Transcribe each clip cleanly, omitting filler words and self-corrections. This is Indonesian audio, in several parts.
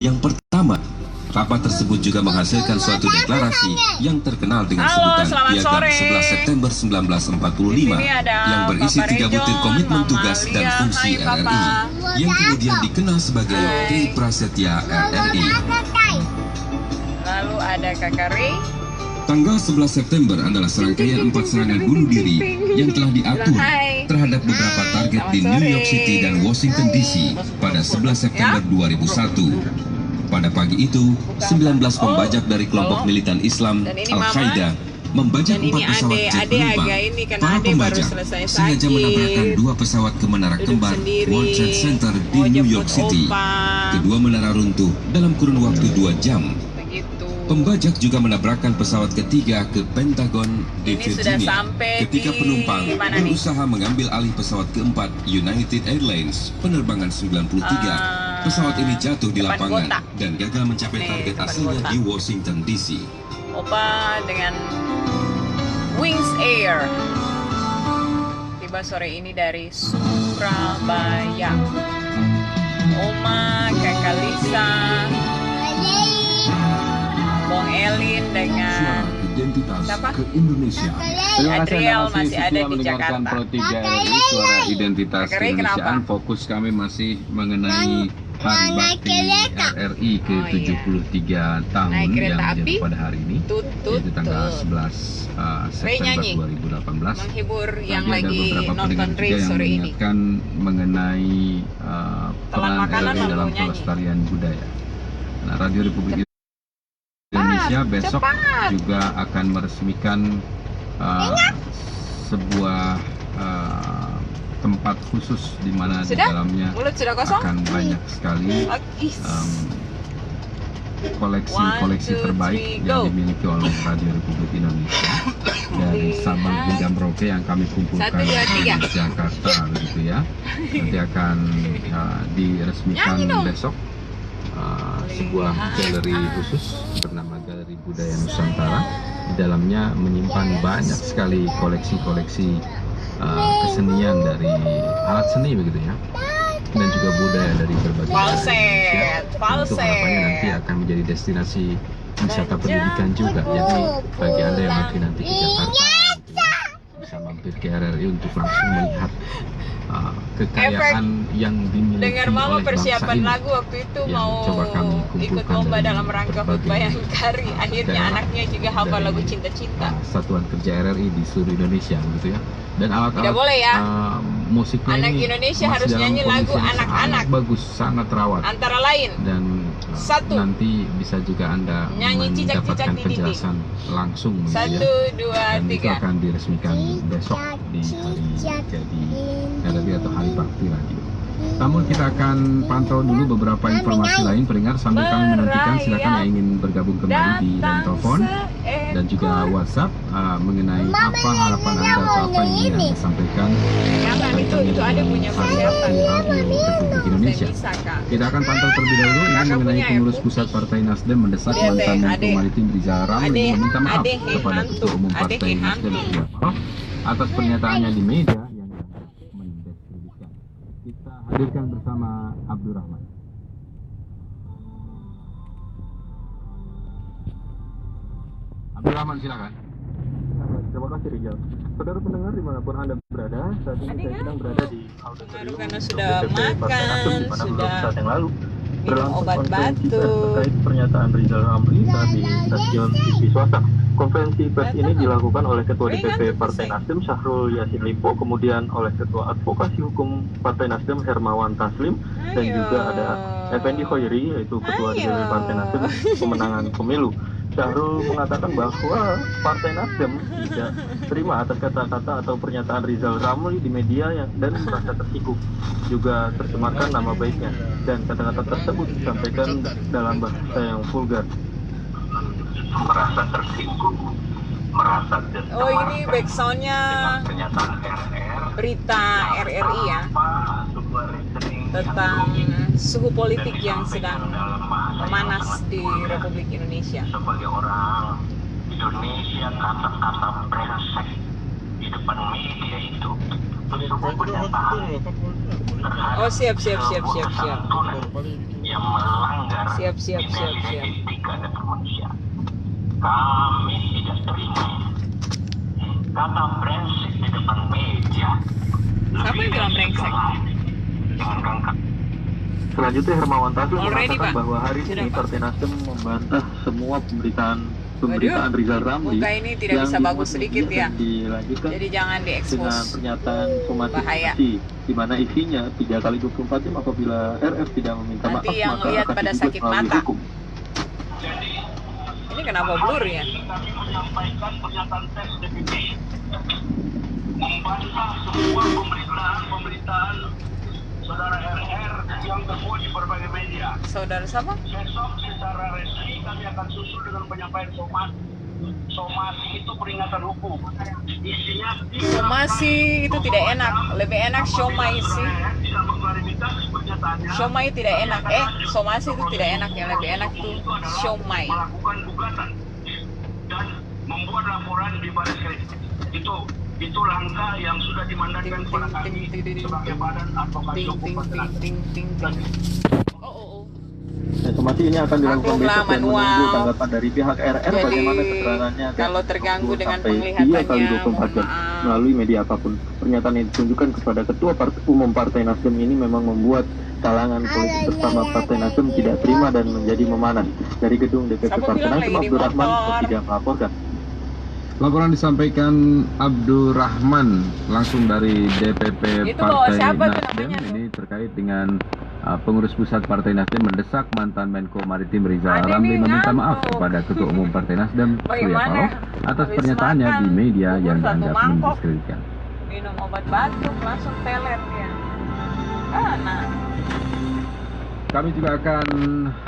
Yang pertama, rapat tersebut juga menghasilkan suatu deklarasi yang terkenal dengan sebutan Piagam 11 September 1945 yang berisi 3 butir komitmen tugas dan fungsi RRI yang kemudian dikenal sebagai Tri Prasetya RRI. Lalu ada Kakak Ray. Tanggal 11 September adalah serangkaian 4 serangan bunuh diri yang telah diatur terhadap beberapa target di New York City dan Washington DC pada 11 September 2001. Pada pagi itu, 19 pembajak dari kelompok militan Islam Al-Qaeda membajak 4 pesawat jet penumpang. Para pembajak sengaja menabrakkan 2 pesawat ke menara kembar World Trade Center di New York City. Kedua menara runtuh dalam kurun waktu 2 jam. Pembajak juga menabrakkan pesawat ketiga ke Pentagon di Virginia ketika penumpang berusaha mengambil alih pesawat keempat United Airlines penerbangan 93. Pesawat ini jatuh di lapangan dan gagal mencapai target asalnya di Washington DC. Opa dengan Wings Air tiba sore ini dari Surabaya. Oma, Kakak Lisa, Bong Elin dengan siapa? Ke Indonesia. Adriel masih ada di Jakarta. Pro 3 RRI, Suara Identitas Keindonesiaan. Fokus kami masih mengenai Hari Bakti RRI ke-73 tahun yang jatuh pada hari ini, yaitu tanggal 11 September 2018. Menghibur yang Tadi lagi ada beberapa nonton pendengar race juga yang sore ini. mengingatkan mengenai peran makanan RRI dalam lalu nyanyi. pelestarian budaya. Nah, Radio Republik Indonesia besok juga akan meresmikan sebuah tempat khusus di mana di dalamnya akan banyak sekali koleksi-koleksi terbaik yang dimiliki oleh Radio Republik Indonesia dari Sabang hingga Merauke yang kami kumpulkan di Jakarta, begitu ya. Nanti akan diresmikan besok sebuah galeri khusus bernama Galeri Budaya Nusantara. Di dalamnya menyimpan banyak sekali koleksi-koleksi kesenian dari alat seni, begitu ya, dan juga budaya dari berbagai Falset. Untuk harapannya nanti akan menjadi destinasi wisata pendidikan juga. Jadi bagi Anda yang nanti ke Jakarta bisa mampir ke RRI untuk langsung melihat kekayaan yang dimiliki Dengar mama oleh bangsa persiapan ini. lagu waktu itu Yang mau coba kami ikut kumpulkan lomba dari dalam rangka berbagai HUT Bayangkari. Akhirnya daerah anaknya juga hafal dari, lagu cinta-cinta. Satuan Kerja RRI di seluruh Indonesia, gitu ya. Dan alat-alat Tidak boleh ya. musiknya Anak ini Indonesia masih harus dalam nyanyi kondisi lagu yang anak-anak. sangat bagus, sangat rawat. Antara lain Dan Satu. nanti bisa juga Anda Nyanyi cicak-cicak mendapatkan di dinding. kejelasan langsung, gitu 1, ya. 2, Dan itu 3. akan diresmikan besok di hari jadi RRI atau Hari Bakti Radio. Namun kita akan pantau dulu beberapa informasi lain pendengar sambil kami menantikan. Silakan yang ingin bergabung kembali di line telepon dan juga WhatsApp mengenai apa harapan Anda atau apa yang ingin Anda sampaikan Itu ada punya Hari Bakti Radio Republik Indonesia. Kita akan pantau terlebih dahulu ini mengenai pengurus pusat Partai Nasdem mendesak mantan Menko Maritim Rizal Ramli meminta maaf kepada Ketua Umum Partai Nasdem Surya atas pernyataannya di media yang mendiskreditkan. Kita hadirkan bersama Abdurrahman. Abdurrahman, silakan. Terima kasih Rizal. Saudara pendengar dimanapun Anda berada, saat ini saya sedang berada di auditorium Karena sudah DPP Partai Nasdem, di mana makan, beberapa saat yang lalu minum berlangsung obat konferensi pers batuk. terkait pernyataan Rizal Ramli saat di stasiun TV swasta. Konferensi pers ini dilakukan oleh Ketua DPP Partai Nasdem Syahrul Yassin Limpo, kemudian oleh Ketua Advokasi Hukum Partai Nasdem Hermawan Taslim, dan juga ada Effendi Khoiri, yaitu Ketua DPP Partai Nasdem Pemenangan Pemilu. Syahrul mengatakan bahwa Partai Nasdem tidak terima atas kata-kata atau pernyataan Rizal Ramli di media dan merasa tersinggung, juga tercemarkan nama baiknya, dan kata-kata tersebut disampaikan dalam bahasa yang vulgar. Merasa tersinggung, merasa Oh, ini backsoundnya pernyataan RR berita RRI ya, sebuah rekening tentang suhu politik yang sedang memanas di Republik Indonesia. sebagai orang Indonesia, kata-kata brengsek di depan media itu sebuah pernyataan Oh, siap. santunan yang melanggar Siap. etika dan kemanusiaan. Kami tidak terima kata brengsek di depan media. Siapa yang bilang brengsek? Jangankan Selanjutnya Hermawan Taslim Already, mengatakan Pak. bahwa hari Sudah, ini Pak. Partai Nasdem membantah semua pemberitaan Waduh, Rizal Ramli muka ini tidak yang bisa dimuat bagus sedikit media ya. dan dilanjutkan Jadi jangan dengan diekspos. pernyataan Bahaya. somasi di mana isinya 3x24 jam apabila RF tidak meminta Nanti maaf yang maka lihat akan pada digugat sakit melalui mata. hukum. Ini kenapa blur ya? kami menyampaikan pernyataan pers DPP membantah semua pemberitaan saudara RR yang termuat di berbagai media. Saudara siapa? Besok secara resmi kami akan susul dengan penyampaian somasi. Somasi itu peringatan hukum. Isinya Somasi itu tidak enak. Lebih enak siomay sih. bisa mengklarifikasi pernyataannya. Siomay tidak enak. Somasi itu tidak enak. Yang lebih enak tuh siomay. Melakukan gugatan dan membuat laporan di Baris Krim. Itu langkah yang sudah dimandatkan kepada kami sebagai badan advokasi hukum Partai. Oh. Nah, somasi ini akan dilakukan Maklumlah, besok dan menunggu manual. tanggapan dari pihak RR Jadi, bagaimana keterangannya akan kalau terganggu dengan sampai 3 penglihatannya, kali 24 jam maaf. melalui media apapun. Pernyataan yang ditunjukkan kepada Ketua Umum Partai Nasdem ini memang membuat kalangan politik bersama Partai Nasdem tidak terima dan menjadi memanas. Dari gedung DPP Siapa Partai bilang Nasdem, lagi di Abdurrahman motor? tidak melaporkan. Laporan disampaikan Abdurrahman langsung dari DPP Itu bawa Partai siapa tuh Nasdem. namanya tuh? Ini terkait dengan pengurus pusat Partai Nasdem mendesak mantan Menko Maritim Rizal Ada Ramli nih, meminta ngantuk. maaf kepada Ketua Umum Partai Nasdem Surya Bagaimana? Paloh atas Habis pernyataannya makan di media bubur yang satu dianggap mangkok. mendiskreditkan. Minum obat batuk langsung teler dia. Nah. Kami juga akan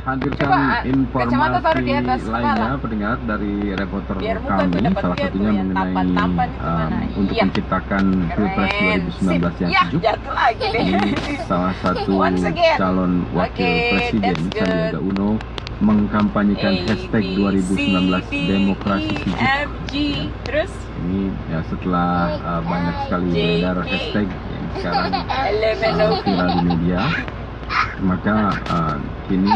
hadirkan Coba, kacamata taruh di atas informasi lainnya kepala. pendengar dari reporter Biar muka kami, tuh dapat salah lihat satunya tuh yang mengenai tampan-tampan itu mana. untuk Iya. menciptakan Pilpres Keren. 2019 yang Sip. sejuk. Jatuh lagi deh. Ini salah satu Once again. calon wakil Oke, presiden that's good. Sandiaga Uno mengkampanyekan hashtag 2019 demokrasi sejuk. FG. Terus Ini ya setelah banyak sekali beredar hashtag yang sekarang viral di media, maka kini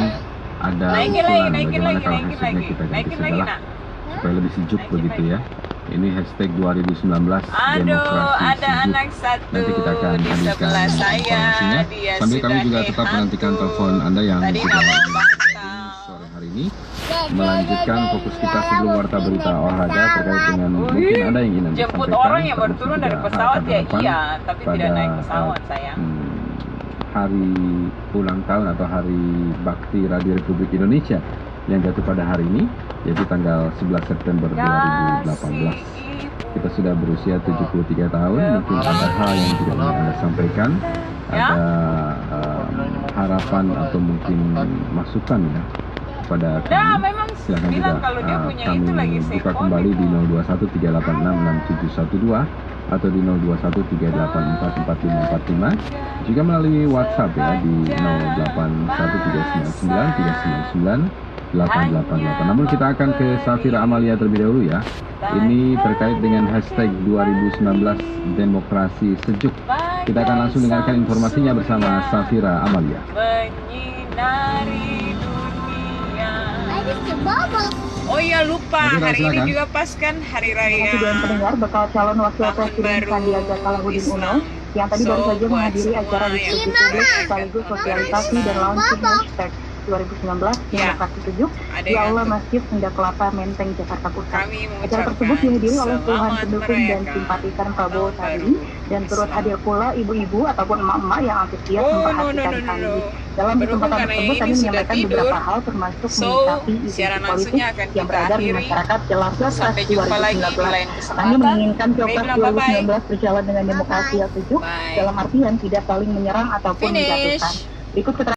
ada naikin usulan lagi, bagaimana kalau naikin hashtagnya lagi. kita ganti Naikin lagi, sajalah nak. supaya lebih sejuk Naikin begitu lagi. ya. Ini hashtag 2019 Aduh, demokrasi ada sejuk. anak satu Nanti kita akan di hadirkan sebelah saya. informasinya. Dia Sambil kami sudah juga tetap hantu. menantikan telepon Anda yang Tadi sudah nggak mau di bantal. sore hari ini. Melanjutkan fokus kita sebelum warta berita olahraga terkait dengan mungkin ada yang ingin Anda Jemput sampaikan, orang yang baru termasuk turun dari juga pesawat harapan ya harapan iya, tapi tidak pada, naik pesawat sayang. hari ulang tahun atau hari bakti Radio Republik Indonesia yang jatuh pada hari ini, yaitu tanggal 11 September 2018. Kita sudah berusia 73 tahun, mungkin ada hal yang tidak ingin Anda sampaikan, Ya. ada harapan atau mungkin masukan ya kepada Nah, kami. memang Silahkan juga bilang kalau dia punya kami itu lagi buka sekon kembali itu. di 0213866712 atau di 0213844545, juga melalui WhatsApp ya di 081399399888. Namun kita akan ke Safira Amalia terlebih dahulu ya. Ini terkait dengan hashtag 2019 demokrasi sejuk. Kita akan langsung dengarkan informasinya bersama Safira Amalia. Menyinari dunia. Oh iya lupa, Safira, hari ini silakan. juga pas kan hari raya. Dewan pendengar bakal calon wakil Tahun presiden baru Sandiaga Salahuddin Uno Islam. yang tadi baru So, saja menghadiri buat acara semua diskusi yang publik dekat sekaligus kepada sosialisasi Islam. dan launching hashtag 2019 Ya. demokrasi sejuk Ada di yang Aula ngantuk. Masjid Sunda Kelapa Menteng Jakarta Pusat. Kami Acara mengucapkan tersebut dihadiri oleh puluhan selamat pendukung dan merayakan simpatisan Prabowo tahun Sandi baru dan turut Islam. hadir pula ibu-ibu ataupun emak-emak yang antusias Oh, no, memperhatikan no, no, kami. no. Dalam Berhubung kesempatan karena tersebut ini kami sudah menyampaikan tidur, beberapa hal termasuk so, menyikapi isu siaran politik langsungnya akan yang kita beredar di akhiri. masyarakat jelang Pilpres Sampai jumpa lagi di 2019. lain Kami kesempatan. menginginkan Pilpres Bilang bye-bye. 2019 berjalan dengan demokrasi yang sejuk Bye. dalam artian tidak saling menyerang ataupun Finish. menjatuhkan. Berikut keterangan